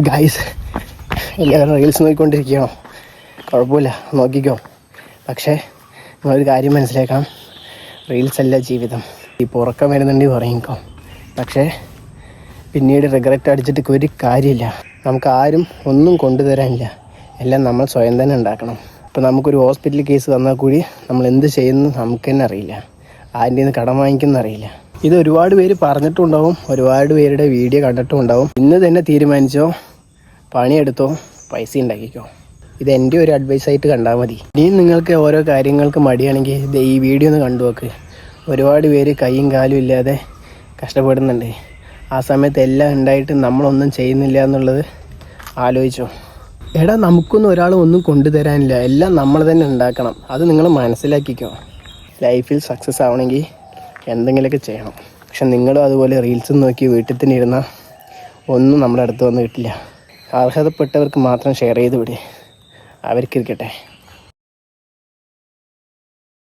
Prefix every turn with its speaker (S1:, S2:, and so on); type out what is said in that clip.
S1: Guys, എല്ലാവരും reels നോക്കിക്കൊണ്ടിരിക്കുകയാണോ? കുഴപ്പമില്ല, നോക്കിക്കോ. പക്ഷേ നിങ്ങളൊരു കാര്യം മനസ്സിലാക്കാം, റീൽസ് അല്ല ജീവിതം. ഇപ്പോൾ ഉറക്കം വരുന്നുണ്ടെങ്കിൽ ഉറങ്ങിക്കോ, പക്ഷേ പിന്നീട് റിഗ്രറ്റ് അടിച്ചിട്ട് ഒരു കാര്യമില്ല. നമുക്ക് ആരും ഒന്നും കൊണ്ടുതരാനില്ല, എല്ലാം നമ്മൾ സ്വയം തന്നെ ഉണ്ടാക്കണം. ഇപ്പോൾ നമുക്കൊരു ഹോസ്പിറ്റൽ കേസ് വന്നാൽ കൂടി നമ്മൾ എന്ത് ചെയ്യുന്നു നമുക്ക് തന്നെ അറിയില്ല, ആരുടെ നിന്ന് കടം വാങ്ങിക്കുന്ന അറിയില്ല. ഇത് ഒരുപാട് പേര് പറഞ്ഞിട്ടുണ്ടാവും, ഒരുപാട് പേരുടെ വീഡിയോ കണ്ടിട്ടും ഉണ്ടാവും. ഇന്ന് തന്നെ തീരുമാനിച്ചോ, പണിയെടുത്തോ, പൈസ ഉണ്ടാക്കിക്കോ. ഇത് എൻ്റെ ഒരു അഡ്വൈസായിട്ട് കണ്ടാൽ മതി. ഇനിയും നിങ്ങൾക്ക് ഓരോ കാര്യങ്ങൾക്ക് മടിയാണെങ്കിൽ ഈ വീഡിയോ ഒന്ന് കണ്ടു നോക്ക്. ഒരുപാട് പേര് കൈയും കാലും ഇല്ലാതെ കഷ്ടപ്പെടുന്നുണ്ട്. ആ സമയത്ത് എല്ലാം ഉണ്ടായിട്ട് നമ്മളൊന്നും ചെയ്യുന്നില്ല എന്നുള്ളത് ആലോചിച്ചോ. എടാ, നമുക്കൊന്നും ഒരാളും ഒന്നും കൊണ്ടുതരാനില്ല, എല്ലാം നമ്മൾ തന്നെ ഉണ്ടാക്കണം. അത് നിങ്ങൾ മനസ്സിലാക്കിക്കോ. ലൈഫിൽ സക്സസ് ആവണമെങ്കിൽ എന്തെങ്കിലുമൊക്കെ ചെയ്യണം. പക്ഷെ നിങ്ങളും അതുപോലെ റീൽസ് നോക്കി വീട്ടിൽ തന്നെ ഇരുന്നാൽ ഒന്നും നമ്മുടെ അടുത്ത് വന്ന് കിട്ടില്ല. അർഹതപ്പെട്ടവർക്ക് മാത്രം ഷെയർ ചെയ്ത് വിട്, അവർക്കിരിക്കട്ടെ.